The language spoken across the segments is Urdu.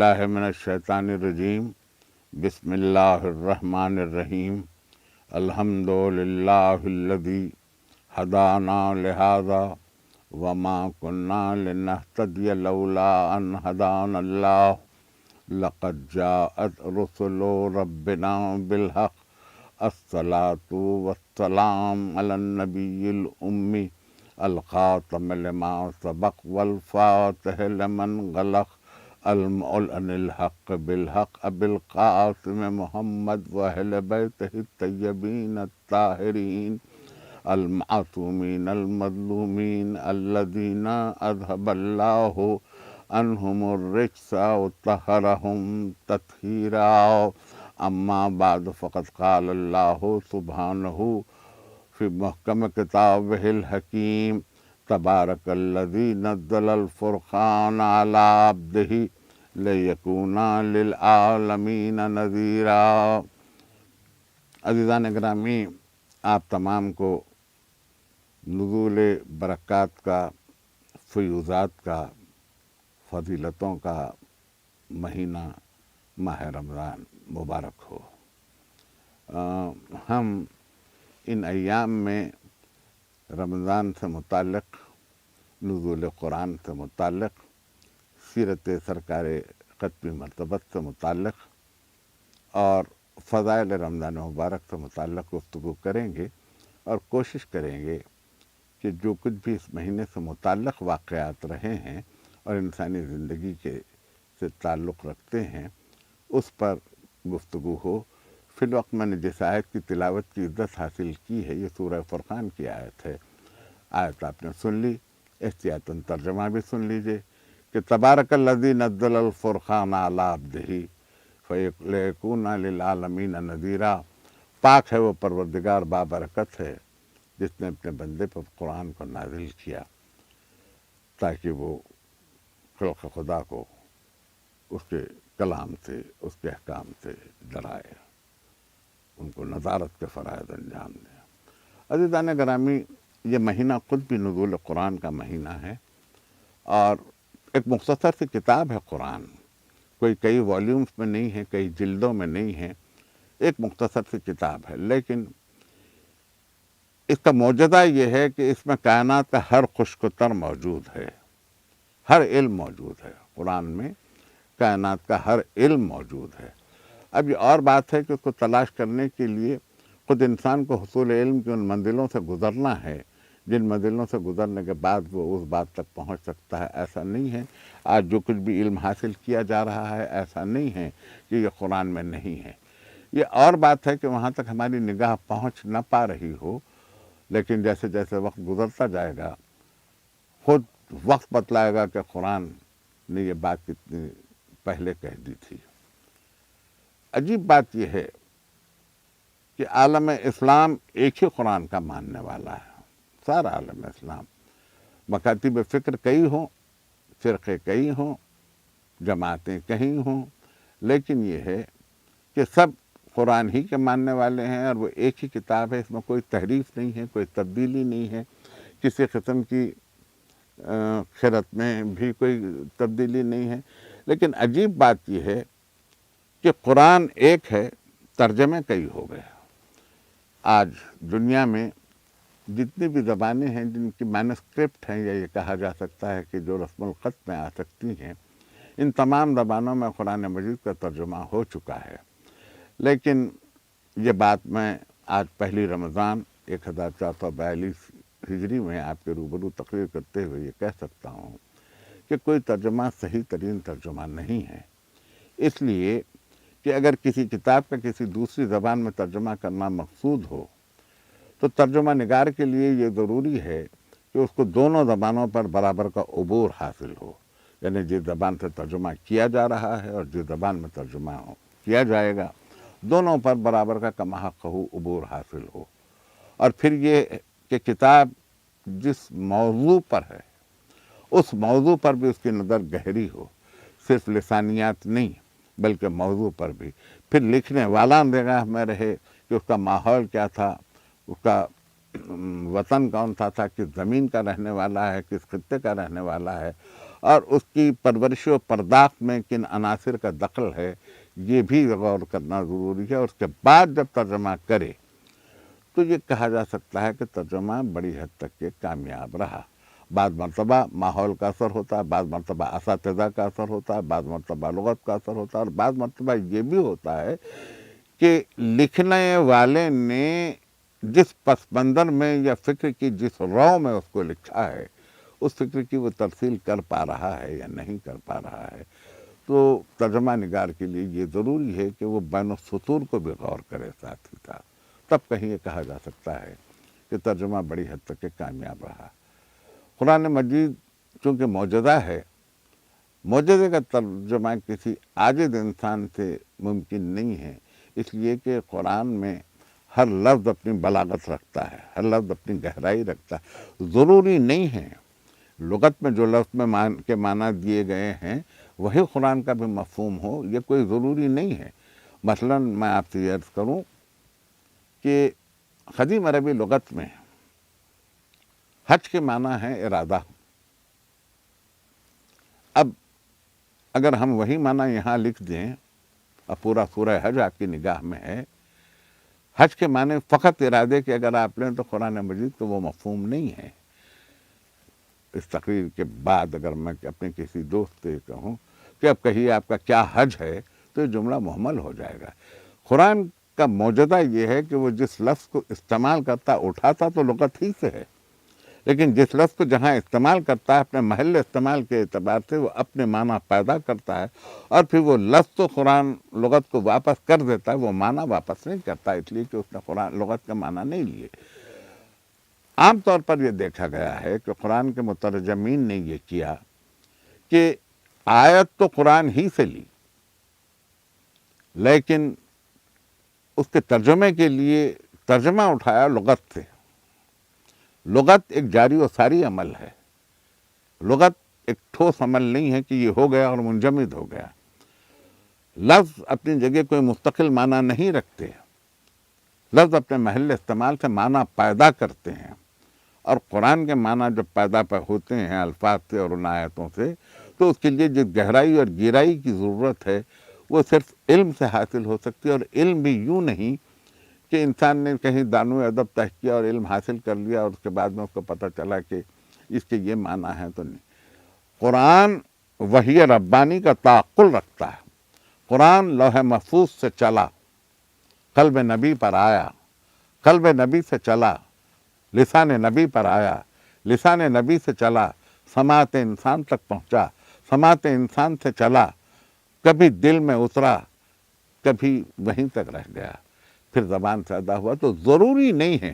باللہ من الشیطان الرجیم بسم اللہ الرحمن الرحیم الحمد للہ الذی ہدانا لہذا وما کنا لنہتدی لولا ان ہدانا اللہ لقد جاءت رسل ربنا بالحق الصلاة والسلام علی النبی الأمی الخاتم لما سبق والفاتح لمن غلق المعلن الحق بالحق ابی القاسم محمد واہل بیتہ الطیبین الطاہرین المعصومین المظلومین الذین اذهب اللہ عنہم الرجس وطہرہم تطہیرا اما بعد فقد قال اللہ سبحانہ فی محکم کتابہ الحکیم تبارک الذی نزل الفرقان علی عبدہ لیکون للعالمین نذیرا۔ عزیزان گرامی، آپ تمام کو نزول برکات کا، فیوزات کا، فضیلتوں کا مہینہ ماہ رمضان مبارک ہو۔ ہم ان ایام میں رمضان سے متعلق، نزول قرآن سے متعلق، سیرت سرکار ختمی مرتبت سے متعلق اور فضائل رمضان مبارک سے متعلق گفتگو کریں گے اور کوشش کریں گے کہ جو کچھ بھی اس مہینے سے متعلق واقعات رہے ہیں اور انسانی زندگی کے سے تعلق رکھتے ہیں اس پر گفتگو ہو۔ فی الوقت میں نے جس آیت کی تلاوت کی عزت حاصل کی ہے، یہ سورہ فرقان کی آیت ہے۔ آیت آپ نے سن لی، احتیاطاً ترجمہ بھی سن لیجئے کہ تبارک الذی نزل الفرقان علی عبدہ فلیکون للعالمین نذیرا۔ پاک ہے وہ پروردگار بابرکت ہے جس نے اپنے بندے پر قرآن کو نازل کیا تاکہ وہ خلق خدا کو اس کے کلام سے، اس کے احکام سے ڈرائے، ان کو نظارت کے فرائض انجام دے۔ عزیزان گرامی، یہ مہینہ خود بھی نزول قرآن کا مہینہ ہے اور ایک مختصر سی کتاب ہے قرآن، کوئی کئی والیومز میں نہیں ہے، کئی جلدوں میں نہیں ہے، ایک مختصر سی کتاب ہے، لیکن اس کا معجزہ یہ ہے کہ اس میں کائنات کا ہر خشک و تر موجود ہے، ہر علم موجود ہے۔ قرآن میں کائنات کا ہر علم موجود ہے۔ اب یہ اور بات ہے کہ اس کو تلاش کرنے کے لیے خود انسان کو حصول علم کی ان منزلوں سے گزرنا ہے جن منزلوں سے گزرنے کے بعد وہ اس بات تک پہنچ سکتا ہے۔ ایسا نہیں ہے آج جو کچھ بھی علم حاصل کیا جا رہا ہے، ایسا نہیں ہے کہ یہ قرآن میں نہیں ہے۔ یہ اور بات ہے کہ وہاں تک ہماری نگاہ پہنچ نہ پا رہی ہو، لیکن جیسے جیسے وقت گزرتا جائے گا خود وقت بتلائے گا کہ قرآن نے یہ بات کتنی پہلے کہہ دی تھی۔ عجیب بات یہ ہے کہ عالم اسلام ایک ہی قرآن کا ماننے والا ہے، سارا عالم اسلام، مکاتب فکر کئی ہوں، فرقے کئی ہوں، جماعتیں کہیں ہوں، لیکن یہ ہے کہ سب قرآن ہی کے ماننے والے ہیں اور وہ ایک ہی کتاب ہے، اس میں کوئی تحریف نہیں ہے، کوئی تبدیلی نہیں ہے، کسی قسم کی خرت میں بھی کوئی تبدیلی نہیں ہے۔ لیکن عجیب بات یہ ہے کہ قرآن ایک ہے، ترجمے کئی ہو گئے۔ آج دنیا میں جتنی بھی زبانیں ہیں جن کی مینوسکرپٹ ہیں، یا یہ کہا جا سکتا ہے کہ جو رسم الخط میں آ سکتی ہیں، ان تمام زبانوں میں قرآن مجید کا ترجمہ ہو چکا ہے۔ لیکن یہ بات میں آج پہلی رمضان 1442 ہجری میں آپ کے روبرو تقریر کرتے ہوئے یہ کہہ سکتا ہوں کہ کوئی ترجمہ صحیح ترین ترجمہ نہیں ہے، اس لیے کہ اگر کسی کتاب کا کسی دوسری زبان میں ترجمہ کرنا مقصود ہو تو ترجمہ نگار کے لیے یہ ضروری ہے کہ اس کو دونوں زبانوں پر برابر کا عبور حاصل ہو، یعنی جس زبان سے ترجمہ کیا جا رہا ہے اور جس زبان میں ترجمہ کیا جائے گا، دونوں پر برابر کا کما حق عبور حاصل ہو۔ اور پھر یہ کہ کتاب جس موضوع پر ہے اس موضوع پر بھی اس کی نظر گہری ہو، صرف لسانیات نہیں بلکہ موضوع پر بھی۔ پھر لکھنے والا نگاہ میں رہے کہ اس کا ماحول کیا تھا، اس کا وطن کون سا تھا، کس زمین کا رہنے والا ہے، کس خطے کا رہنے والا ہے، اور اس کی پرورش و پرداخت میں کن عناصر کا دخل ہے یہ بھی غور کرنا ضروری ہے. اور اس کے بعد جب ترجمہ کرے تو یہ کہا جا سکتا ہے کہ ترجمہ بڑی حد تک کے کامیاب رہا. بعض مرتبہ ماحول کا اثر ہوتا ہے، بعض مرتبہ اساتذہ کا اثر ہوتا ہے، بعض مرتبہ لغت کا اثر ہوتا ہے، اور بعض مرتبہ یہ بھی ہوتا ہے کہ لکھنے والے نے جس پس منظر میں یا فکر کی جس رو میں اس کو لکھا ہے اس فکر کی وہ ترسیل کر پا رہا ہے یا نہیں کر پا رہا ہے. تو ترجمہ نگار کے لیے یہ ضروری ہے کہ وہ بین السطور کو بھی غور کرے ساتھ ہی ساتھ. تب کہیں یہ کہا جا سکتا ہے کہ ترجمہ بڑی حد تک کامیاب رہا. قرآن مجید چونکہ معجزہ ہے، معجزے کا ترجمہ کسی عاجز انسان سے ممکن نہیں ہے، اس لیے کہ قرآن میں ہر لفظ اپنی بلاغت رکھتا ہے، ہر لفظ اپنی گہرائی رکھتا ہے. ضروری نہیں ہے لغت میں جو لفظ میں کے معنی دیے گئے ہیں وہی قرآن کا بھی مفہوم ہو، یہ کوئی ضروری نہیں ہے. مثلا میں آپ سے یہ عرض کروں کہ قدیم عربی لغت میں حج کے معنی ہے ارادہ. اب اگر ہم وہی معنی یہاں لکھ دیں اور پورا سورہ حج آپ کی نگاہ میں ہے، حج کے معنی فقط ارادے کے اگر آپ لیں تو قرآن مجید تو وہ مفہوم نہیں ہے. اس تقریر کے بعد اگر میں اپنے کسی دوست سے کہوں کہ اب کہیے آپ کا کیا حج ہے تو یہ جملہ محمل ہو جائے گا. قرآن کا معجزہ یہ ہے کہ وہ جس لفظ کو استعمال کرتا اٹھاتا تو لغت ہی سے ہے، لیکن جس لفظ کو جہاں استعمال کرتا ہے اپنے محل استعمال کے اعتبار سے وہ اپنے معنی پیدا کرتا ہے، اور پھر وہ لفظ تو قرآن لغت کو واپس کر دیتا ہے، وہ معنی واپس نہیں کرتا، اس لیے کہ اس نے قرآن لغت کا معنی نہیں لیے. عام طور پر یہ دیکھا گیا ہے کہ قرآن کے مترجمین نے یہ کیا کہ آیت تو قرآن ہی سے لی، لیکن اس کے ترجمے کے لیے ترجمہ اٹھایا لغت سے. لغت ایک جاری و ساری عمل ہے، لغت ایک ٹھوس عمل نہیں ہے کہ یہ ہو گیا اور منجمد ہو گیا. لفظ اپنی جگہ کوئی مستقل معنی نہیں رکھتے، لفظ اپنے محل استعمال سے معنی پیدا کرتے ہیں، اور قرآن کے معنی جب پیدا ہوتے ہیں الفاظ سے اور ان آیتوں سے تو اس کے لیے جس گہرائی اور گہرائی کی ضرورت ہے وہ صرف علم سے حاصل ہو سکتی ہے. اور علم بھی یوں نہیں کہ انسان نے کہیں دانو ادب طے کیا اور علم حاصل کر لیا اور اس کے بعد میں اس کو پتہ چلا کہ اس کے یہ معنی ہے تو نہیں. قرآن وحی ربانی کا تعقل رکھتا ہے. قرآن لوح محفوظ سے چلا، قلب نبی پر آیا، قلب نبی سے چلا، لسان نبی پر آیا، لسان نبی سے چلا، سماعت انسان تک پہنچا، سماعت انسان سے چلا، کبھی دل میں اترا، کبھی وہیں تک رہ گیا، پھر زبان سے ادا ہوا. تو ضروری نہیں ہے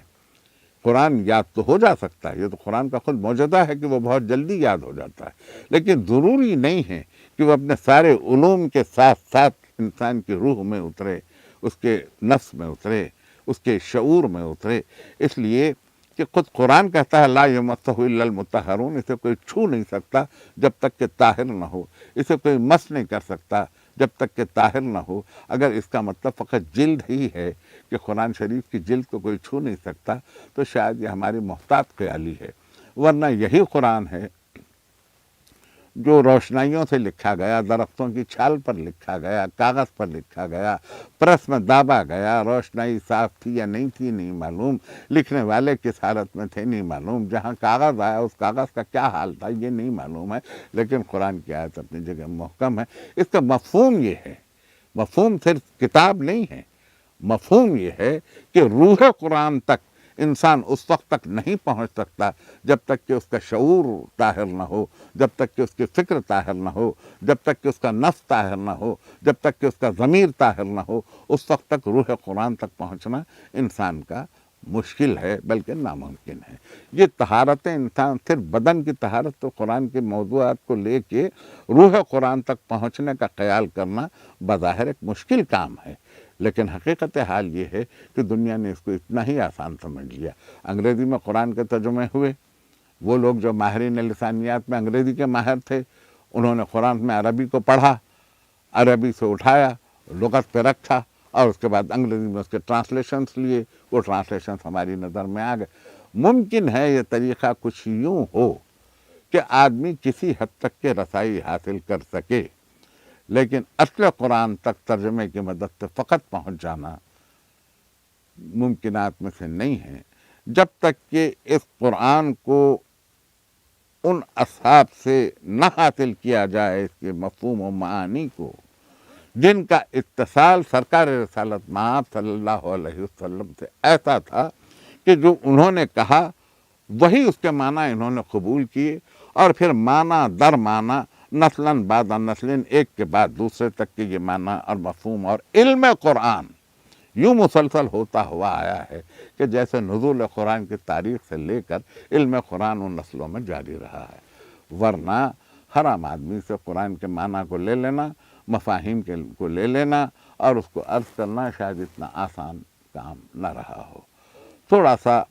قرآن یاد تو ہو جا سکتا ہے، یہ تو قرآن کا خود معجزہ ہے کہ وہ بہت جلدی یاد ہو جاتا ہے، لیکن ضروری نہیں ہے کہ وہ اپنے سارے علوم کے ساتھ ساتھ انسان کی روح میں اترے، اس کے نفس میں اترے، اس کے شعور میں اترے. اس لیے کہ خود قرآن کہتا ہے لا یمسہ الا المطہرون، اسے کوئی چھو نہیں سکتا جب تک کہ طاہر نہ ہو، اسے کوئی مس نہیں کر سکتا جب تک کہ طاہر نہ ہو. اگر اس کا مطلب فقط جلد ہی ہے کہ قرآن شریف کی جلد کو کوئی چھو نہیں سکتا تو شاید یہ ہماری محتاط خیالی ہے، ورنہ یہی قرآن ہے جو روشنائیوں سے لکھا گیا، درختوں کی چھال پر لکھا گیا، کاغذ پر لکھا گیا، پریس میں دابا گیا. روشنائی صاف تھی یا نہیں تھی نہیں معلوم، لکھنے والے کس حالت میں تھے نہیں معلوم، جہاں کاغذ آیا اس کاغذ کا کیا حال تھا یہ نہیں معلوم ہے، لیکن قرآن کی آیت اپنی جگہ محکم ہے. اس کا مفہوم یہ ہے، مفہوم صرف کتاب نہیں ہے، مفہوم یہ ہے کہ روح قرآن تک انسان اس وقت تک نہیں پہنچ سکتا جب تک کہ اس کا شعور طاہر نہ ہو، جب تک کہ اس کی فکر طاہر نہ ہو، جب تک کہ اس کا نفس طاہر نہ ہو، جب تک کہ اس کا ضمیر طاہر نہ ہو. اس وقت تک روح قرآن تک پہنچنا انسان کا مشکل ہے بلکہ ناممکن ہے. یہ طہارت انسان، صرف بدن کی طہارت تو قرآن کے موضوعات کو لے کے روح قرآن تک پہنچنے کا خیال کرنا بظاہر ایک مشکل کام ہے، لیکن حقیقت حال یہ ہے کہ دنیا نے اس کو اتنا ہی آسان سمجھ لیا. انگریزی میں قرآن کے ترجمے ہوئے، وہ لوگ جو ماہرین لسانیات میں انگریزی کے ماہر تھے انہوں نے قرآن میں عربی کو پڑھا، عربی سے اٹھایا، لغت پہ رکھا، اور اس کے بعد انگریزی میں اس کے ٹرانسلیشنز لیے، وہ ٹرانسلیشنز ہماری نظر میں آ گئے. ممکن ہے یہ طریقہ کچھ یوں ہو کہ آدمی کسی حد تک کے رسائی حاصل کر سکے، لیکن اصل قرآن تک ترجمے کی مدد سے فقط پہنچ جانا ممکنات میں سے نہیں ہے، جب تک کہ اس قرآن کو ان اصحاب سے نہ حاصل کیا جائے، اس کے مفہوم و معانی کو، جن کا اتصال سرکار رسالت مآب صلی اللہ علیہ وسلم سے ایسا تھا کہ جو انہوں نے کہا وہی اس کے معنی انہوں نے قبول کیے، اور پھر معنی در معنی نسلاً بعد نسلیں ایک کے بعد دوسرے تک کے یہ معنی اور مفہوم اور علم قرآن یوں مسلسل ہوتا ہوا آیا ہے کہ جیسے نزول قرآن کی تاریخ سے لے کر علم قرآن ان نسلوں میں جاری رہا ہے۔ ورنہ ہر عام آدمی سے قرآن کے معنی کو لے لینا، مفاہیم کو لے لینا اور اس کو عرض کرنا شاید اتنا آسان کام نہ رہا ہو۔ تھوڑا سا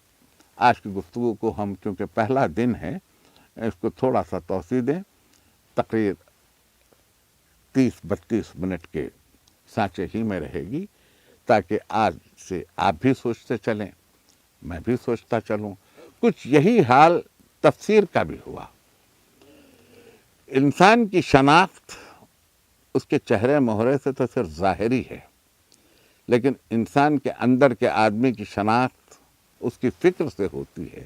آج کی گفتگو کو ہم چونکہ پہلا دن ہے اس کو تھوڑا سا توسیع دیں، تقریر 30-32 منٹ کے سانچے ہی میں رہے گی، تاکہ آج سے آپ بھی سوچتے چلیں، میں بھی سوچتا چلوں۔ کچھ یہی حال تفسیر کا بھی ہوا۔ انسان کی شناخت اس کے چہرے مہرے سے تو صرف ظاہری ہے، لیکن انسان کے اندر کے آدمی کی شناخت اس کی فکر سے ہوتی ہے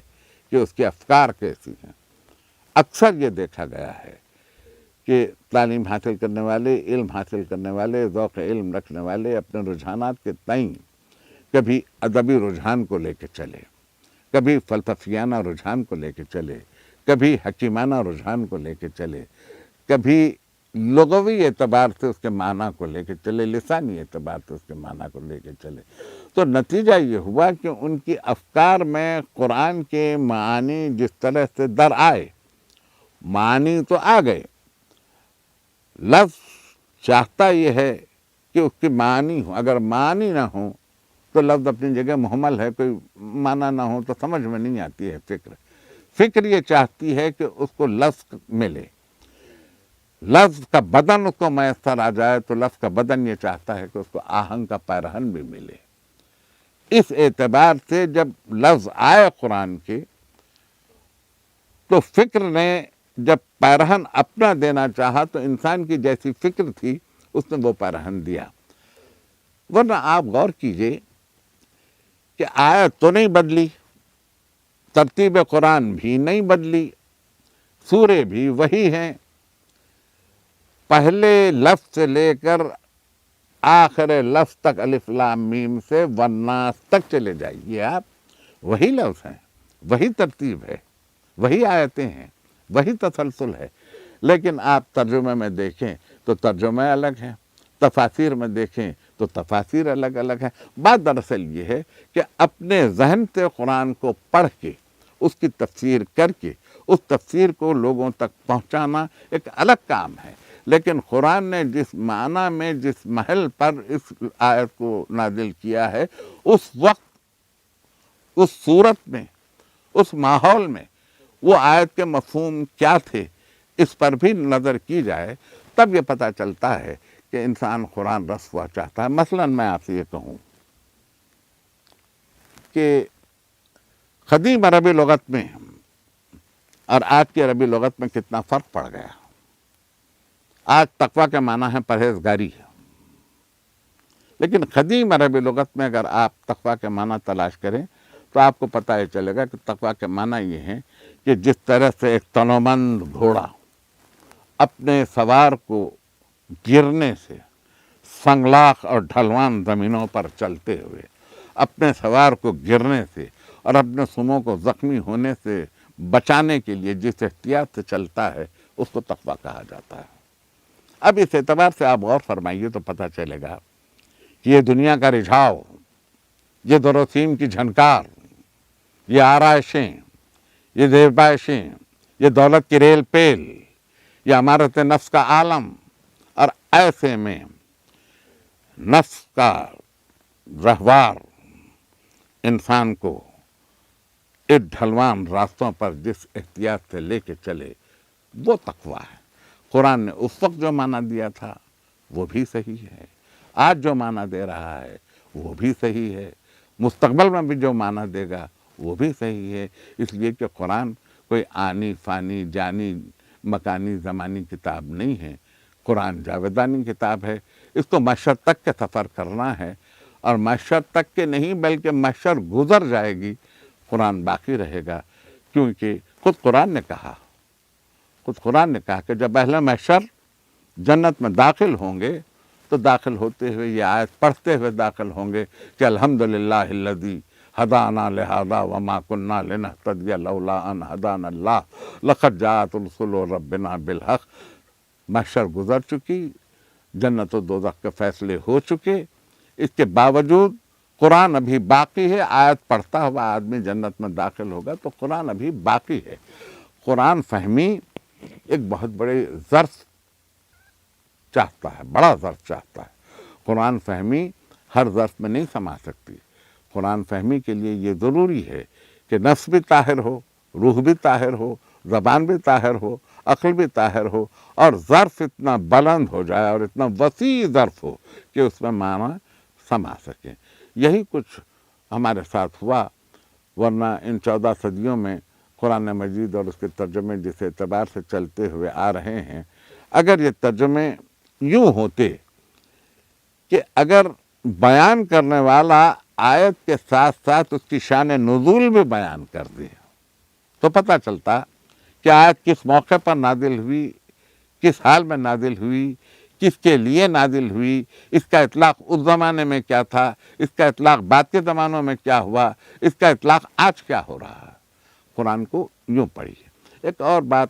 کہ اس کے افکار کیسی ہیں۔ اکثر یہ دیکھا گیا ہے کہ تعلیم حاصل کرنے والے، علم حاصل کرنے والے، ذوق علم رکھنے والے اپنے رجحانات کے تئیں کبھی ادبی رجحان کو لے کے چلے، کبھی فلسفیانہ رجحان کو لے کے چلے، کبھی حکیمانہ رجحان کو لے کے چلے، کبھی لغوی اعتبار سے اس کے معنی کو لے کے چلے، لسانی اعتبار سے اس کے معنی کو لے کے چلے۔ تو نتیجہ یہ ہوا کہ ان کی افکار میں قرآن کے معانی جس طرح سے در آئے، معانی تو آ گئے، لفظ چاہتا یہ ہے کہ اس کی معنی ہو، اگر معنی نہ ہو تو لفظ اپنی جگہ محمل ہے، کوئی معنی نہ ہو تو سمجھ میں نہیں آتی ہے فکر یہ چاہتی ہے کہ اس کو لفظ ملے، لفظ کا بدن اس کو میسر آ جائے، تو لفظ کا بدن یہ چاہتا ہے کہ اس کو آہنگ کا پیرہن بھی ملے۔ اس اعتبار سے جب لفظ آئے قرآن کے تو فکر نے جب پیرہن اپنا دینا چاہا تو انسان کی جیسی فکر تھی اس نے وہ پیرہن دیا۔ ورنہ آپ غور کیجئے کہ آیت تو نہیں بدلی، ترتیب قرآن بھی نہیں بدلی، سورے بھی وہی ہیں، پہلے لفظ سے لے کر آخر لفظ تک الف لام میم سے والناس تک چلے جائیے آپ، وہی لفظ ہیں، وہی ترتیب ہے، وہی آیتیں ہیں، وہی تسلسل ہے، لیکن آپ ترجمے میں دیکھیں تو ترجمے الگ ہیں، تفاسیر میں دیکھیں تو تفاسیر الگ الگ ہیں۔ بات دراصل یہ ہے کہ اپنے ذہن سے قرآن کو پڑھ کے اس کی تفسیر کر کے اس تفسیر کو لوگوں تک پہنچانا ایک الگ کام ہے، لیکن قرآن نے جس معنی میں جس محل پر اس آیت کو نازل کیا ہے، اس وقت، اس صورت میں، اس ماحول میں وہ آیت کے مفہوم کیا تھے، اس پر بھی نظر کی جائے تب یہ پتہ چلتا ہے کہ انسان قرآن رس ہوا چاہتا ہے۔ مثلا میں آپ سے یہ کہوں کہ قدیم عربی لغت میں اور آج کی عربی لغت میں کتنا فرق پڑ گیا۔ آج تقویٰ کے معنی ہے پرہیزگاری، لیکن قدیم عربی لغت میں اگر آپ تقویٰ کے معنی تلاش کریں تو آپ کو پتہ یہ چلے گا کہ تقویٰ کے معنی یہ ہیں کہ جس طرح سے ایک تنومند گھوڑا اپنے سوار کو گرنے سے، سنگلاخ اور ڈھلوان زمینوں پر چلتے ہوئے اپنے سوار کو گرنے سے اور اپنے سموں کو زخمی ہونے سے بچانے کے لیے جس احتیاط سے چلتا ہے اس کو تقویٰ کہا جاتا ہے۔ اب اس اعتبار سے آپ غور فرمائیے تو پتہ چلے گا کہ یہ دنیا کا رجھاؤ، یہ دروسیم کی جھنکار، یہ آرائشیں، یہ زیبائشیں، یہ دولت کی ریل پیل، یہ عمارت نفس کا عالم، اور ایسے میں نفس کا رہوار انسان کو اس ڈھلوان راستوں پر جس احتیاط سے لے کے چلے وہ تقویٰ ہے۔ قرآن نے اس وقت جو معنی دیا تھا وہ بھی صحیح ہے، آج جو معنی دے رہا ہے وہ بھی صحیح ہے، مستقبل میں بھی جو معنی دے گا وہ بھی صحیح ہے، اس لیے کہ قرآن کوئی آنی فانی جانی مکانی زمانی کتاب نہیں ہے، قرآن جاویدانی کتاب ہے۔ اس کو محشر تک کے سفر کرنا ہے، اور محشر تک کے نہیں بلکہ محشر گزر جائے گی، قرآن باقی رہے گا، کیونکہ خود قرآن نے کہا کہ جب اہل محشر جنت میں داخل ہوں گے تو داخل ہوتے ہوئے یہ آیت پڑھتے ہوئے داخل ہوں گے کہ الحمدللہ الذی ہدانا لہذا وما کنا لنہتدی لولا ان ہدانا اللہ لقد جاءت رسل ربنا بالحق۔ محشر گزر چکی، جنت و دوزخ کے فیصلے ہو چکے، اس کے باوجود قرآن ابھی باقی ہے۔ آیت پڑھتا ہوا آدمی جنت میں داخل ہوگا تو قرآن ابھی باقی ہے۔ قرآن فہمی ایک بہت بڑے ظرف چاہتا ہے، بڑا ظرف چاہتا ہے۔ قرآن فہمی ہر ظرف میں نہیں سما سکتی۔ قرآن فہمی کے لیے یہ ضروری ہے کہ نفس بھی طاہر ہو، روح بھی طاہر ہو، زبان بھی طاہر ہو، عقل بھی طاہر ہو، اور ظرف اتنا بلند ہو جائے اور اتنا وسیع ظرف ہو کہ اس میں معنی سما سکیں۔ یہی کچھ ہمارے ساتھ ہوا، ورنہ ان 14 صدیوں میں قرآن مجید اور اس کے ترجمے جس اعتبار سے چلتے ہوئے آ رہے ہیں، اگر یہ ترجمے یوں ہوتے کہ اگر بیان کرنے والا آیت کے ساتھ ساتھ اس کی شان نزول بھی بیان کر دے تو پتہ چلتا کہ آیت کس موقع پر نازل ہوئی، کس حال میں نازل ہوئی، کس کے لیے نازل ہوئی، اس کا اطلاق اس زمانے میں کیا تھا، اس کا اطلاق بعد کے زمانوں میں کیا ہوا، اس کا اطلاق آج کیا ہو رہا ہے۔ قرآن کو یوں پڑھیے۔ ایک اور بات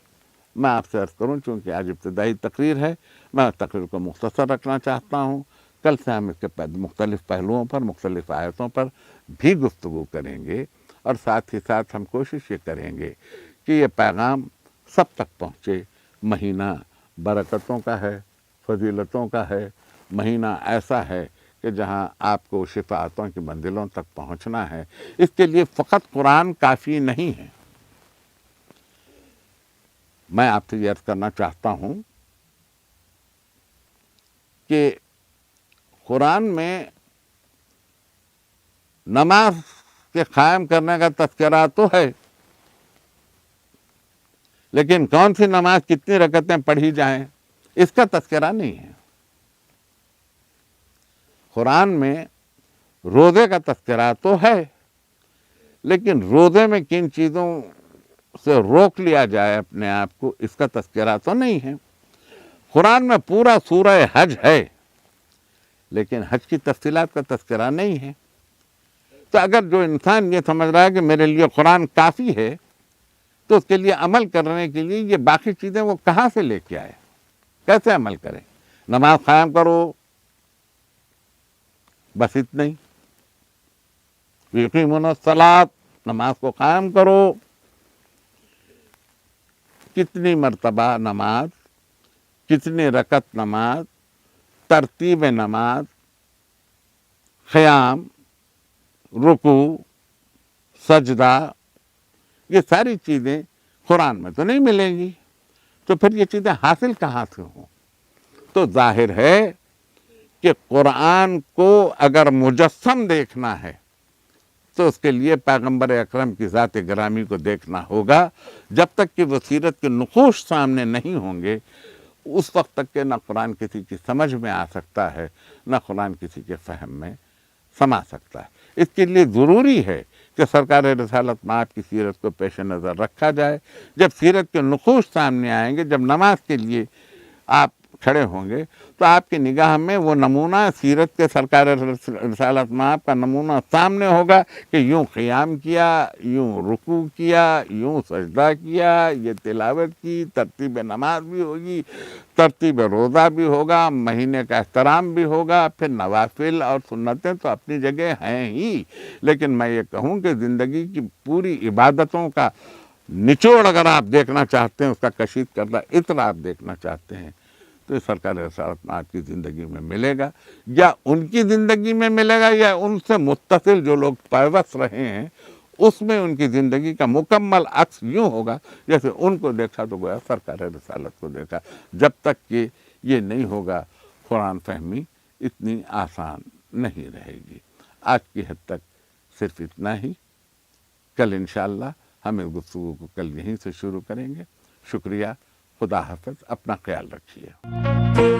میں آپ سے عرض کروں، چونکہ آج ابتدائی تقریر ہے، میں تقریر کو مختصر رکھنا چاہتا ہوں۔ کل سے ہم اس کے مختلف پہلوؤں پر، مختلف آیتوں پر بھی گفتگو کریں گے، اور ساتھ ہی ساتھ ہم کوشش یہ کریں گے کہ یہ پیغام سب تک پہنچے۔ مہینہ برکتوں کا ہے، فضیلتوں کا ہے، مہینہ ایسا ہے کہ جہاں آپ کو شفاعتوں کی منزلوں تک پہنچنا ہے۔ اس کے لیے فقط قرآن کافی نہیں ہے۔ میں آپ سے یہ عرض کرنا چاہتا ہوں کہ قرآن میں نماز کے قائم کرنے کا تذکرہ تو ہے، لیکن کون سی نماز کتنی رکعتیں پڑھی جائیں اس کا تذکرہ نہیں ہے۔ قرآن میں روزے کا تذکرہ تو ہے، لیکن روزے میں کن چیزوں سے روک لیا جائے اپنے آپ کو، اس کا تذکرہ تو نہیں ہے۔ قرآن میں پورا سورہ حج ہے، لیکن حج کی تفصیلات کا تذکرہ نہیں ہے۔ تو اگر جو انسان یہ سمجھ رہا ہے کہ میرے لیے قرآن کافی ہے، تو اس کے لیے عمل کرنے کے لیے یہ باقی چیزیں وہ کہاں سے لے کے آئے، کیسے عمل کریں؟ نماز قائم کرو، بس اتنا ہی۔ یقیمون الصلاۃ، نماز کو قائم کرو۔ کتنی مرتبہ نماز، کتنی رکعت نماز، ترتیب نماز، قیام، رکوع، سجدہ، یہ ساری چیزیں قرآن میں تو نہیں ملیں گی، تو پھر یہ چیزیں حاصل کہاں سے ہوں؟ تو ظاہر ہے کہ قرآن کو اگر مجسم دیکھنا ہے تو اس کے لیے پیغمبر اکرم کی ذات گرامی کو دیکھنا ہوگا۔ جب تک کہ وہ سیرت کے نقوش سامنے نہیں ہوں گے، اس وقت تک کہ نہ قرآن کسی کی سمجھ میں آ سکتا ہے، نہ قرآن کسی کے فہم میں سما سکتا ہے۔ اس کے لیے ضروری ہے کہ سرکار رسالت مآب کی سیرت کو پیش نظر رکھا جائے۔ جب سیرت کے نقوش سامنے آئیں گے، جب نماز کے لیے آپ کھڑے ہوں گے، تو آپ کی نگاہ میں وہ نمونہ سیرت کے سرکار رسالت مآب کا نمونہ سامنے ہوگا کہ یوں قیام کیا، یوں رکوع کیا، یوں سجدہ کیا، یہ تلاوت کی، ترتیب نماز بھی ہوگی، ترتیب روزہ بھی ہوگا، مہینے کا احترام بھی ہوگا، پھر نوافل اور سنتیں تو اپنی جگہ ہیں ہی، لیکن میں یہ کہوں کہ زندگی کی پوری عبادتوں کا نچوڑ اگر آپ دیکھنا چاہتے ہیں، اس کا کشید کردہ عطر آپ دیکھنا چاہتے ہیں، تو سرکار رسالت مآب کی زندگی میں ملے گا، یا ان کی زندگی میں ملے گا، یا ان سے متصل جو لوگ پیوست رہے ہیں اس میں ان کی زندگی کا مکمل عکس یوں ہوگا جیسے ان کو دیکھا تو گویا سرکار رسالت کو دیکھا۔ جب تک کہ یہ نہیں ہوگا، قرآن فہمی اتنی آسان نہیں رہے گی۔ آج کی حد تک صرف اتنا ہی۔ کل انشاءاللہ ہم اس گفتگو کو کل یہیں سے شروع کریں گے. شکریہ. خدا حافظ. اپنا خیال رکھیے.